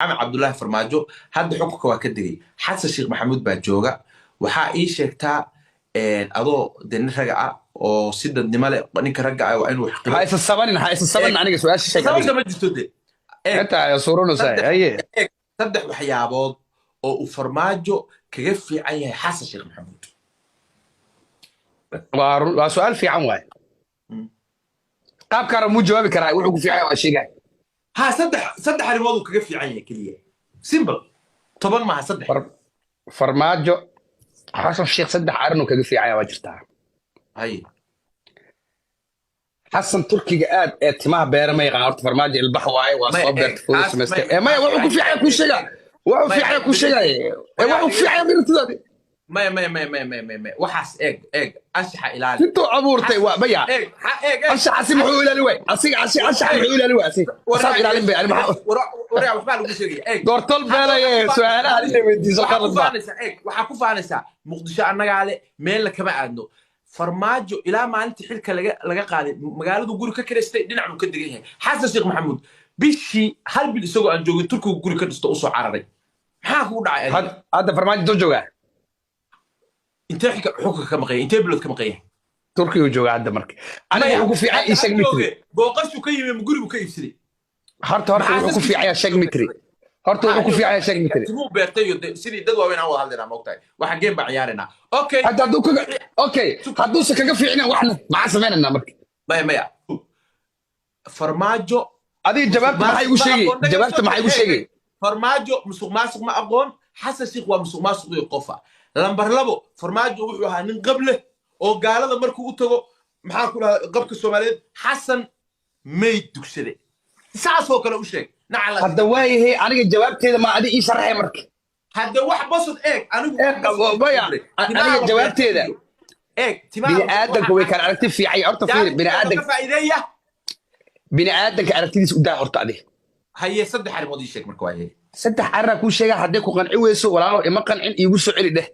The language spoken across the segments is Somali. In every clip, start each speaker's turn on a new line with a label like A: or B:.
A: عم عبد الله فرماجو هذا حقوقك وكدري حتى الشيخ محمود باجوغا waxaa ii sheegtaa adoo den ragaca oo sida nimale ninka ragaca waa inuu xaqiro
B: ha isa saban aniga su'aasha sheeg
A: sababta ma jirto de
B: inta ay suurano say aye
A: saddex waxyaabood oo uu farmaajo kaga fiican yahay xasan sheekh maxamuud
B: waa su'aal fiican waay qaabkaana muu jawaabi karaa wuxuu ku fiican yahay sheegay
A: ha saddex arrimood uu kaga fiican yahay kaliya simple toban maaha saddex
B: farmaajo حسن الشيخ صدح عرنو كقفي عيا واجرتها
A: هاي
B: حسن تركي قاعد اتماه بير ما يغارت فرماج البحواي وصبرت فلوس مسك ما وحو في عيا كل شيء وحو في عيا كل شيء وحو في عيا من تدي
A: ما وحس ايج اشحى الى
B: انتو عبورتي وبيع اشحى سمحوا الى الوي اشحى الى الوي صار الى البي انا
A: ورا وحبال ugu sheegay
B: door tol beelay su'aalaha ay weydiiso qarada
A: waxa ku faanaysa muqdisho anaga ale meel la kama aadno farmaajo ilaa maalintii xilka laga qaaday magaaladu guri ka kireystay dhinac uu ka degan yahay xasan sheekh maxamuud bishii hal bil isagoo aan joogin turkiga guri ka dhisto u soo cararay maxaa ku dhacay
B: hadda farmaajo doo joogaa
A: intee xukka ka maqay intee bilood ka maqay
B: turkiga joogaa hadda markay aniga ugu fiican ii sheeg mitri
A: booqashu ka yimid guri buu ka iibsaday
B: horta wuxuu ku fiican yahay sheeg mitri horta wuxuu ku fiican yahay sheeg mitri
A: timuu beertay sidii dad waaweyn aan wada hadlaynaa ma ogtahay waxa game baa ciyaarina okay
B: hadda hadduu kaga okay hadduu se kaga fiicnaa waxna maxaa samaynanaa marka
A: maya farmaajo
B: adiga jawaabta maxay igu sheegay
A: farmaajo musuq maasuq ma aqoon xasan sheekh waa musuq maasuq iyo qofa lambar labo farmaajo wuxuu ahaa nin qable oo gaalada markuu u tago maxaa ku dhahaa qabka Soomaaliyeed xasan meyd dugsade saasoo kale u sheeg nacala
B: hadda waayahay aniga jawaabteeda ma adi ii sharaxay marka
A: hadda wax basad anigu
B: aniga jawaabteeda bini aadanka way kala aragti fiican horta fiir bini aadanka aragtidiisa u daa horta adiga
A: haye saddex arrimood ii sheeg marka waayahay
B: saddex arrin ku sheega haddii ku qanci weyso walaalo ima qancin iigu soo celi dheh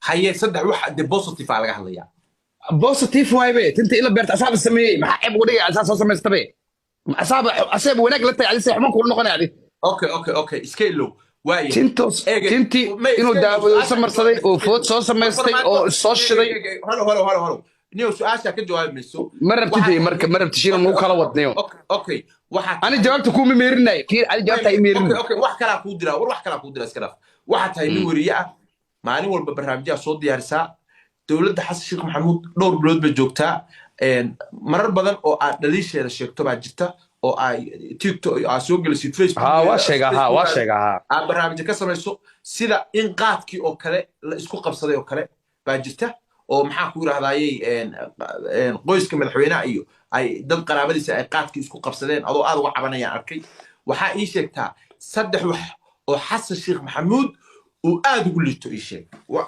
A: haye saddex wax de positive laga hadlayaa
B: positive waay be tinta ila beerta asaab sameeyay maxaa cib ugu dhigay asaas soo samaystabe asaab wanaag la tahay adii xumaan ku noqonay adii
A: okay scale waaye
B: tinti inuu daawado samarsaday oo food soo samaystay oo soo shiday
A: halo niyo su'aasha ka jawaabayso
B: ma rabtid marka ma rabtid shirin uu kala wadnayo
A: okay waxa
B: ani jawaabta ku meerinay fiir ani jawaabta ay meerin
A: okay wax kala ku dira iska dhaaf waxa tahay nin wariye ah maalin walba barnaamijyada soo diyaarisa dawladda xasan sheekh maxamuud dhowr bilood bay joogtaa marar badan oo aad dhaliisheeda sheegto baa jirta oo ay TikTok ay soo gelisid Facebook
B: waa sheegaa
A: aad barnaamij ka samayso sida in qaadkii oo kale la isku qabsaday oo kale baa jirta oo maxaa ku yiraahdaayay qoyska madaxweynaha iyo ay dad qaraabadiisa ay qaadkii isku qabsadeen adoo aad uga cabanayaan arkay waxa ii sheegtaa saddex wax oo xasan sheekh maxamuud uu aad ugu liito ii sheeg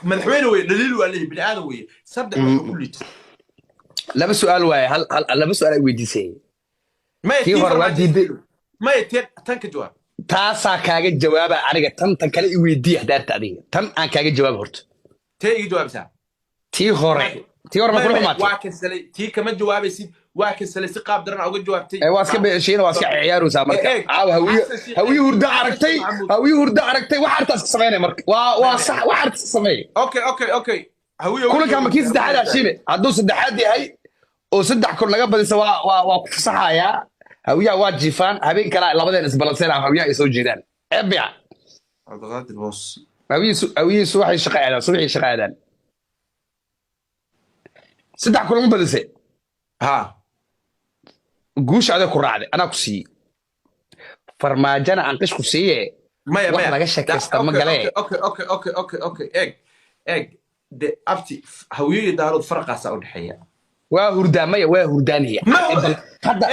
A: madaxweyne way daliil waa leeyahay bini aadan weeye saddex wax ugu liito
B: laba su'aal waaye laba su'aal ay weydiisay
A: tii hore waa diiday maya tan ka jawaab
B: taasaa kaaga jawaaba aniga tan kale i weydiiya daarta adiga tan aan kaaga jawaab horta
A: tee iga jawaabsaa
B: tii hore ma kula xumaatay
A: waa kansalay tii kama jawaabaysid waa kansalay si qaab daran uga jawaabtay
B: waa iska beeshiina waa iska ciyaaraysaa marka caawa hawiye hurda aragtay wax artaas ka sameynay marka waa sax wax artaas ka sameeyay
A: okay
B: hawiye kulanka ma kii saddexaad ashine hadduu saddexaad yahay oo saddex kor laga badisa waa ku fasaxayaa hawiyaha waa jiifaan habeen kale labadeen isbalanseen hawiyaha ay soo jeedaan ebiya hawiyihiisu waxay shaqeeyaan subaxii shaqeeyaan saddex kulan u badisay guusha adag ku raacday anaa ku siiyey farmaajana aan qish ku siiye wax laga sheekaysta ma galee
A: okay eeg de abti hawiye iyo daarood farqaasaa u dhexeeya
B: waa hurdaamaya waa hurdaanaya hadda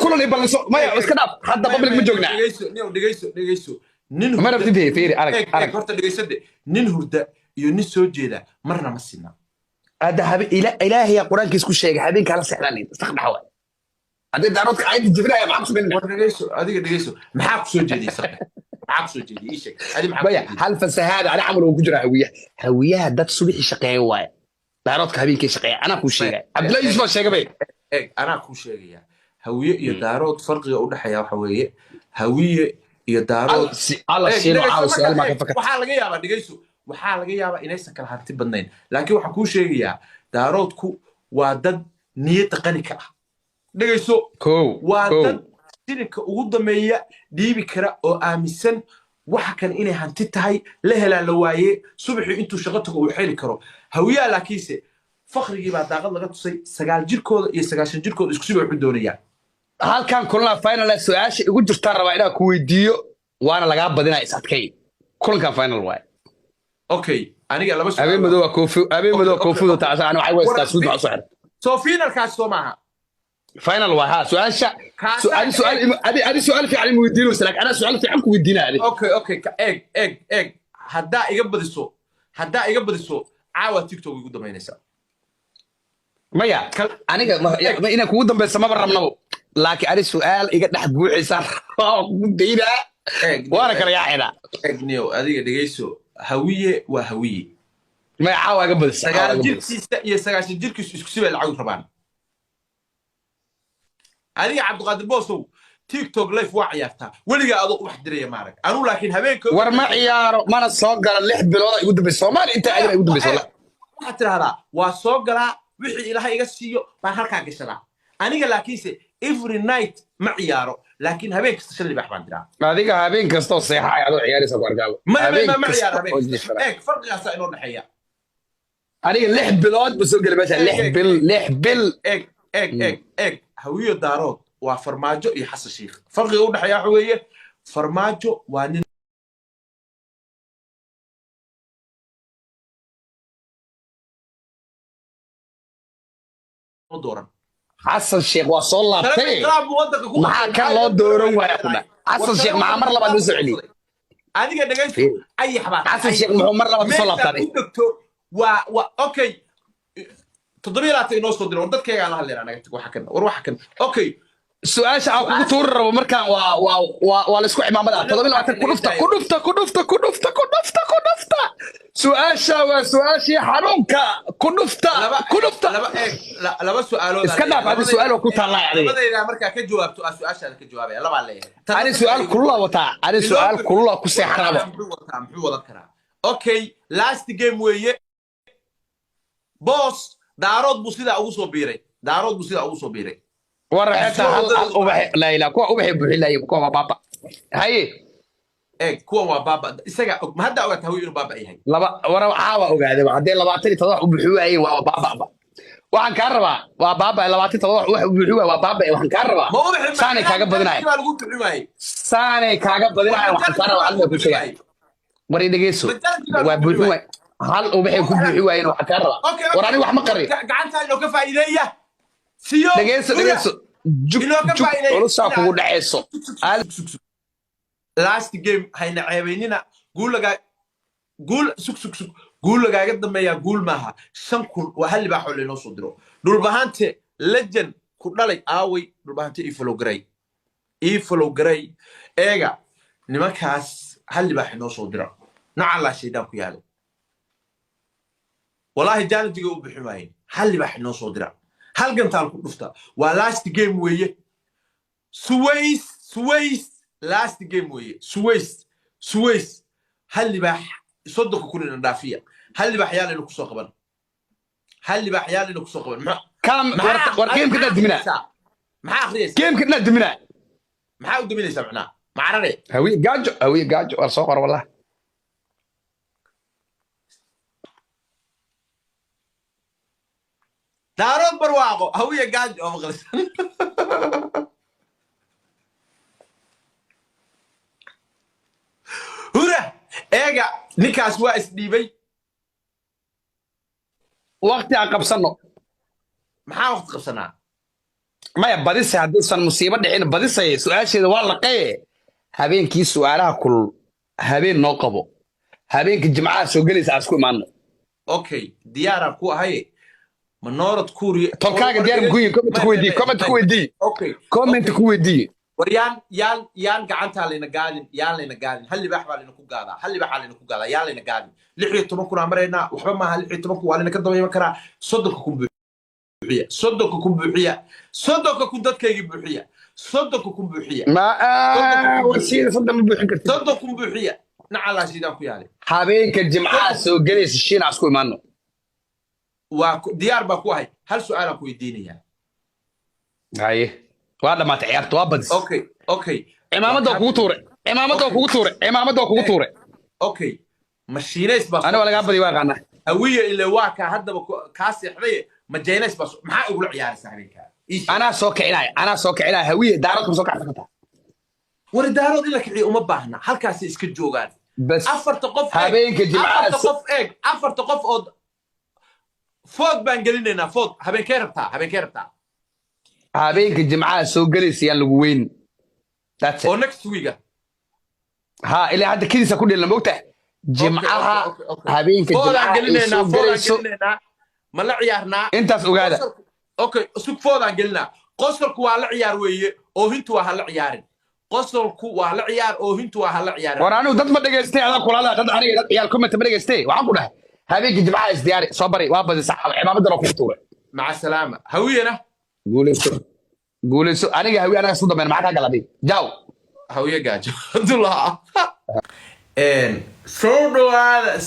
B: kulan ay ballanso maya iska dhaaf hadda public ma joognaa
A: dhegeyso nin
B: ma rabtid fiiri arag
A: horta dhegeysade nin hurda iyo nin soo jeeda marna ma sina
B: هذا إلهي القرآن كيسكو شيء هذين كلا سحلانين استخدم حوالي هذا دارود عيد جبريل معك منه
A: دقيقة محاك سو جدي صح معاك سو جدي ايش هذه معاك
B: هل فسهاد على عمل وجرى هويه دات صبح شقيه واي دارود هذين كي شقيه انا كو شيء عبد الله يوسف شيء بي
A: انا كو شيء هويه iyo daarood farqiga u dhaxaya waxa weeye hawiye iyo daarood
B: alla shiino caaw su'aal ma ka fakar
A: waxaa laga yaabaa dhegayso waxaa laga yaabaa inaysan kala hanti badnayn laakiin waxaan kuu sheegayaa daaroodku waa dad niyadda qani ka ah dhegayso waa dad shilinka ugu dameeya dhiibi kara oo aaminsan waxa kan inay hanti tahay la helaa la waaye subaxii intuu shaqo tago uu xeli karo hawiyaa laakiinse fakhrigii baa daaqad laga tusay 9 jirkooda iyo 9 jirkooda isku si bay u doonayaan
B: halkan kulana final su'aasha igu jirtaan rabaa inaan ku weydiiyo waana lagaa badinaa is adkay kulankan final waay
A: okay aniga laba
B: habeen madow koofidu taasa aan waxay weystaa suud ma soo xir
A: soo finalkaas soo maaha
B: final waa ha su'aasha su'aal fi علم weydiino salaak ana su'aal fi ku weydiinaa
A: okay eeg haddaa iga badiso caawa tiktok igu damaynaysaa
B: maya aniga inaan kugu dambaysa maba rabnabo laakiin ari su'aal iga dhex buuxaysa ku deynaa waana kala yaacina
A: eegniyo adiga dhegayso hawiye waa hawiye
B: maya caawa iga badisa
A: 9 jirkiisa iyo 9 jirkiisu isku si bay lacag rabaan adiga cabdiqaadir boosow tiktok live waa ciyaartaa weligaa adoo wax diraya maarag anu laakiin habeenka
B: war ma ciyaaro mana soo gala 6 bilood igu dambaysa Soomaali inta aad igu dambaysa
A: waxa tiraahdaa waa soo galaa wixii ilaahay iga siiyo baan halkaa gashadaa aniga laakiinse every night ma ciyaaro laakiin habeen kasta shan libax baan diraa
B: adiga habeen kasta oo seexay adoo ciyaaraysa ku arkaaba
A: ma ciyaaro habeen eeg farqigaas inoo dhaxeeya
B: aniga 6 bilood buu soo galay meesha 6 bil
A: eeg hawiyo daarood waa farmaajo iyo xasan sheekh farqiga u dhaxeeya waxa weeye farmaajo waa nin dooran
B: حسن الشيخ وصل له طيب ما كان له دورون واحد حسن الشيخ مع مره لما نزعلي
A: aniga dhagaysto ay xabaan
B: حسن الشيخ مره لما soo laabtay
A: waa okay 7 inoo soo diro dadkayga la hadlayna anaga waxa kan okay
B: su'aasha aan kugu tuur rabo markaan waa la isku cimaamada 7 kudufta su'aasha waa su'aashii xarunka kudufta
A: laba su'aalood
B: iska dhaaf hada su'aal ku taallaa adiga
A: labadayda markaa ka jawaabto su'aasha ka jawaabaya laba leeyahay
B: ani su'aal kullu wata ani su'aal kullu ku seexrabo
A: muxuu wadan karaa okay last game weeye boss daarood buu sida ugu soo biiray
B: ورحتها هل أبحي لا لا كوا أبحي بحي لا كوا بابا هاي
A: كوا بابا إسقى ما هذا أوقات هو بابا إيه
B: لا ورا عاوا أوقات بعدين لا بعتني تروح بحي أي وبابا وعن كهرباء وبابا لا بعتني تروح بحي وبابا وعن كهرباء ثاني كاجا بدناي ثاني كاجا بدناي وعن كهرباء على كل شيء مريض جيسو وبحي هل أبحي بحي وعن كهرباء وراني واحد مقري
A: قعنت لو كفايدية
B: dhegeyso ulusaa kugu dhacayso
A: last game hayna ceebaynina guul lagaaga dambeeyaa guul maaha 5 kun waa hal libaax oo leenoo soo diro dhulbahante legend ku dhalay aaway dhulbahante ii follow garay eega nimankaas hal libaax inoo soo dira naca la shaydaan ku yaalo wallahi jaantiga u bixi waayeen hal libaax inoo soo dira hal gantaal ku dhufta waa last game weeye Suways last game weeye Suways hal libaax صدق كلنا دافيا هل libaax yaal inuu ku soo qaban
B: كم ورقيم كده دمنا
A: maxaa akhriyaysaa
B: كيم كده دمنا
A: maxaa u duminaysaa macnaa macarare
B: هوي جاجو والصقر والله
A: daarood barwaaqo hawiye gaaj oo maqlaysan hura eega ninkaas waa isdhiibay
B: waqti aan qabsano
A: maxaa waqti qabsanaa
B: maya badisay hadduusan musiibo dhicin badisay su'aasheeda waa laqee habeenkii su'aalaha kulul habeen noo qabo habeenka jimcaha soo gelaysa aan isku imaano
A: okay diyaaraan ku ahaye منورة كوري
B: تلقاك ديار كوين كومنت كويدي
A: وريان يان قعنتها لنا قادم يان لنا قادم هل بحبا لنا كو قادا هل بحا لنا كو قادا يان لنا قادم لحية تمكن عمرنا وحبا ما لحية تمكن وعلينا كدوما يمكرا صدقكم بحية صدقكم دادك يجي بحية صدقكم بوحية
B: ما وسيله صدق ما بيحكي
A: صدقكم بوحية نعلا سيدان كيالي
B: habeenka jimcaha soo galaysa shiina isku imaano
A: وديار باكوهي هل سؤالك ويدينيا
B: haye waa dhamaatay ciyaarta waa badis
A: اوكي
B: cimaamada kugu tuure cimaamada kugu tuure
A: اوكي مشينيس بس
B: انا walaga badi waa qana
A: هويه اللي واكا هذا كاسي حدي مجينيس بس ما يقول عيار سحبينك
B: anaa soo kicinaya hawiye daaradku soo kacsan kartaa
A: وردارود لك عي وما باهنا halkaas iska joogaan
B: bas
A: afarta qof
B: habeenka jimcaha
A: afarta qof oo food baan gelinaynaa food habeenkee rabtaa
B: habeenka jimcaha soo galaysa yaan lagu weyn that's
A: oo
B: it
A: next week
B: ha ilaa hadda kidisa ku dhilna moogta jimcaha habeenka
A: foodaan
B: jimcaha
A: gelinaynaa ma la ciyaarnaa
B: intaas ogaada
A: okay sug foodaan gelinaa qosolku waa la ciyaar weeye oo hintu waa hala ciyaarin qosolku waa la ciyaar oo hintu waa hala ciyaarin
B: war anigu dad ma dhageystay adaa kulaala dad aniga dad ciyaal comment ma dhageystay waxaan ku dhahay habeenka jimcaha isdiyaari soo bari waa badi sax cimaamadan oo ku tuure
A: maca salaama hawiyana
B: guulayso aniga hawiye anaga isku dambeyn maxaa ka galaday jaw
A: hawiye gaajo abdullah soo dhawaada